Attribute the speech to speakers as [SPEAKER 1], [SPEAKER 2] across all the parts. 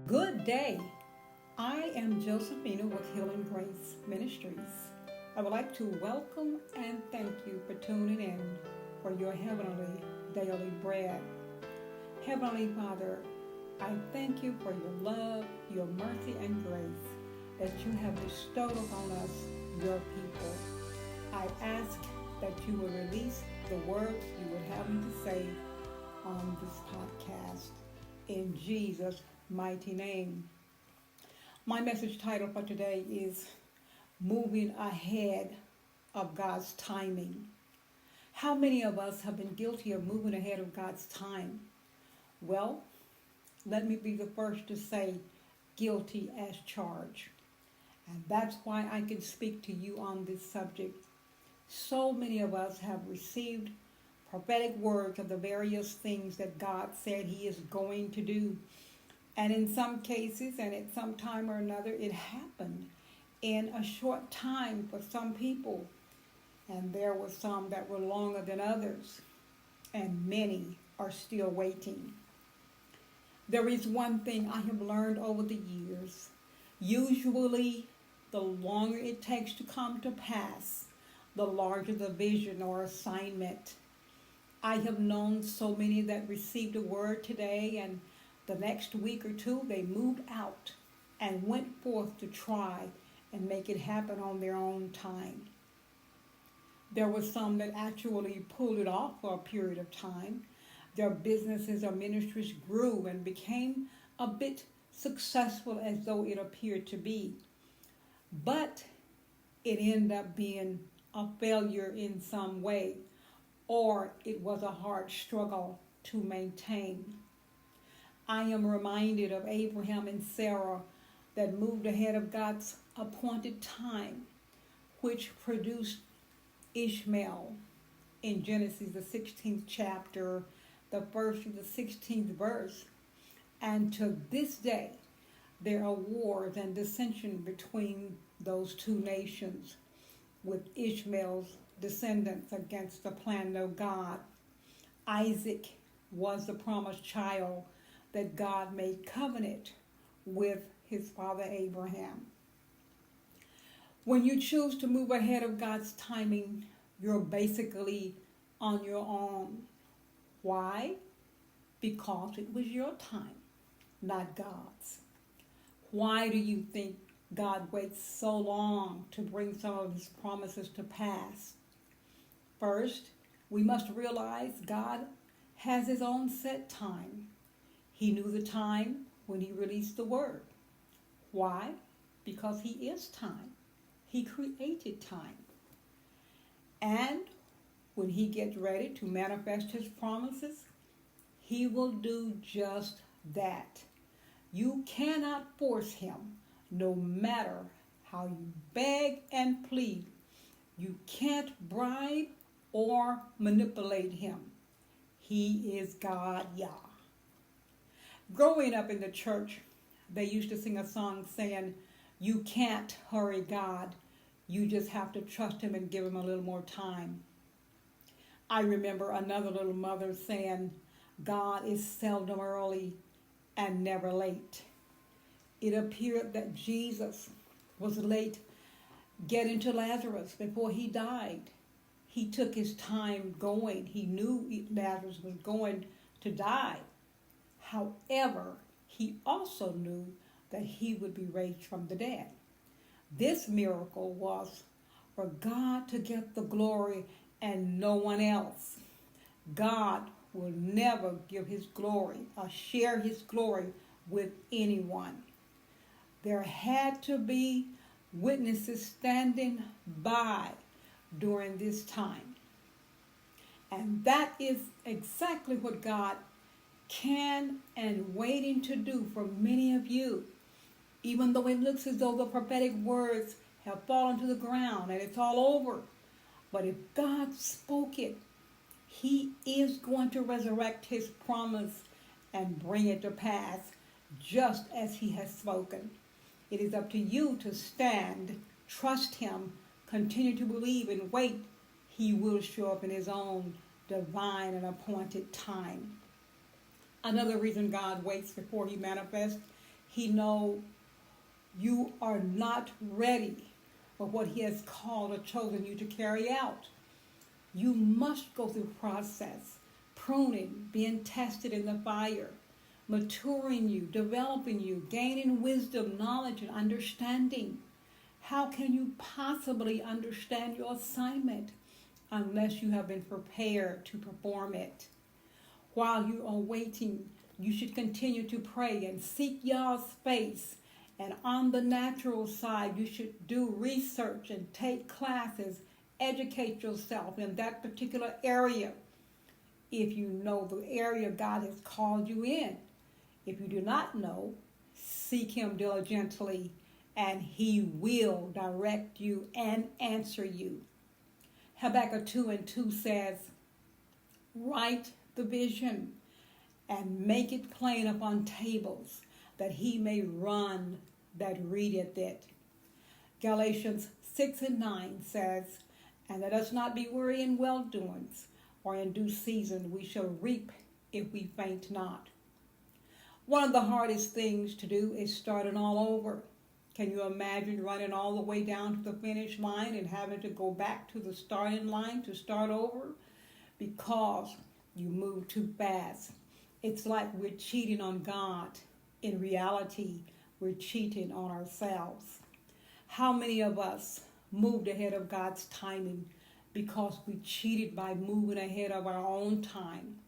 [SPEAKER 1] Good day. I am Josephina with Healing Grace Ministries. I would like to welcome and thank you for tuning in for your heavenly daily bread. Heavenly Father, I thank you for your love, your mercy, and grace that you have bestowed upon us, your people. I ask that you will release the words you would have me to say on this podcast in Jesus' mighty name. My message title for today is Moving Ahead of God's Timing. How many of us have been guilty of moving ahead of God's time? Well, let me be the first to say guilty as charged. And that's why I can speak to you on this subject. So many of us have received prophetic words of the various things that God said He is going to do. And in some cases, and at some time or another, it happened in a short time for some people. And there were some that were longer than others. And many are still waiting. There is one thing I have learned over the years. Usually, the longer it takes to come to pass, the larger the vision or assignment. I have known so many that received a word today, and the next week or two they moved out and went forth to try and make it happen on their own time. There were some that actually pulled it off for a period of time. Their businesses or ministries grew and became a bit successful as though it appeared to be. But it ended up being a failure in some way, or it was a hard struggle to maintain. I am reminded of Abraham and Sarah that moved ahead of God's appointed time, which produced Ishmael in Genesis, the 16th chapter, the first to the 16th verse. And to this day, there are wars and dissension between those two nations, with Ishmael's descendants against the plan of God. Isaac was the promised child that God made covenant with his father Abraham. When you choose to move ahead of God's timing, you're basically on your own. Why? Because it was your time, not God's. Why do you think God waits so long to bring some of his promises to pass? First, we must realize God has his own set time. He knew the time when he released the word. Why? Because he is time. He created time. And when he gets ready to manifest his promises, he will do just that. You cannot force him, no matter how you beg and plead. You can't bribe or manipulate him. He is God, Yah. Growing up in the church, they used to sing a song saying, "You can't hurry God. You just have to trust him and give him a little more time." I remember another little mother saying, "God is seldom early and never late." It appeared that Jesus was late getting to Lazarus before he died. He took his time going. He knew Lazarus was going to die. However, he also knew that he would be raised from the dead. This miracle was for God to get the glory and no one else. God will never give his glory or share his glory with anyone. There had to be witnesses standing by during this time. And that is exactly what God can and waiting to do for many of you. Even though it looks as though the prophetic words have fallen to the ground and it's all over. But if God spoke it, he is going to resurrect his promise and bring it to pass just as he has spoken. It is up to you to stand, trust him, continue to believe and wait. He will show up in his own divine and appointed time. Another reason God waits before he manifests He knows you are not ready for what he has called or chosen you to carry out. You must go through process, pruning, being tested in the fire, maturing you, developing you, gaining wisdom, knowledge, and understanding. How can you possibly understand your assignment unless you have been prepared to perform it? While you are waiting, you should continue to pray and seek Yah's face. And on the natural side, you should do research and take classes, educate yourself in that particular area if you know the area God has called you in. If you do not know, seek him diligently, and he will direct you and answer you. Habakkuk 2:2 says, write the vision and make it plain upon tables, that he may run that readeth it. Galatians 6:9 says, and let us not be weary in well-doings, or in due season we shall reap if we faint not. One of the hardest things to do is starting all over. Can you imagine running all the way down to the finish line and having to go back to the starting line to start over because you moved too fast? It's like we're cheating on God. In reality, we're cheating on ourselves. How many of us moved ahead of God's timing because we cheated by moving ahead of our own time?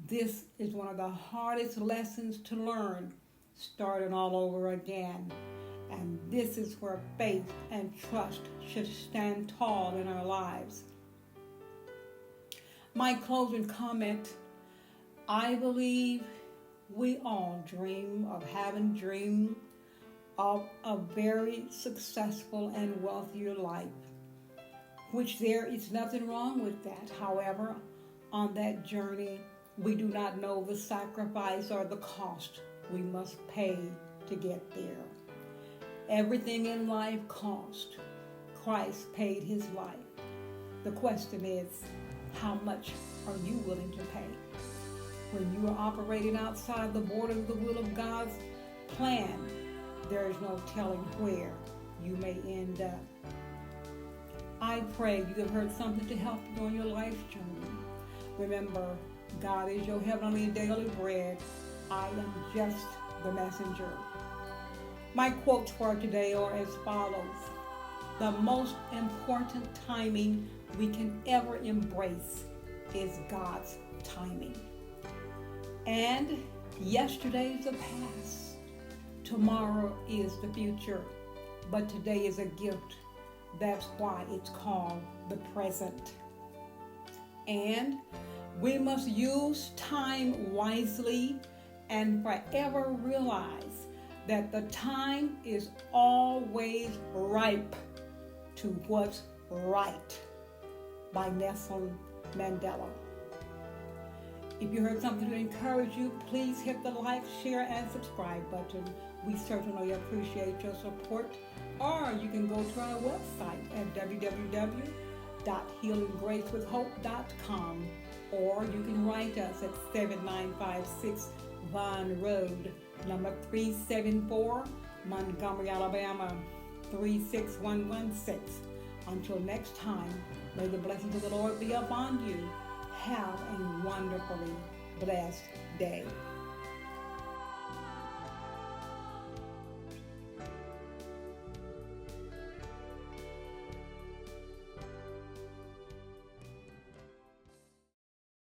[SPEAKER 1] This is one of the hardest lessons to learn, starting all over again. And this is where faith and trust should stand tall in our lives. My closing comment, I believe we all dream of having dreamed of a very successful and wealthier life, which there is nothing wrong with that. However, on that journey, we do not know the sacrifice or the cost we must pay to get there. Everything in life cost. Christ paid his life. The question is, how much are you willing to pay? When you are operating outside the border of the will of God's plan, there is no telling where you may end up. I pray you have heard something to help you on your life's journey. Remember, God is your heavenly daily bread. I am just the messenger. My quotes for today are as follows. The most important timing we can ever embrace is God's timing. And yesterday is the past. Tomorrow is the future. But today is a gift. That's why it's called the present. And we must use time wisely and forever realize that the time is always ripe to what's right, by Nelson Mandela. If you heard something to encourage you, please hit the like, share, and subscribe button. We certainly appreciate your support. Or you can go to our website at www.healinggracewithhope.com, or you can write us at 7956 Vaughn Road, number 374, Montgomery, Alabama, 36116. Until next time, may the blessings of the Lord be upon you. Have a wonderfully blessed day.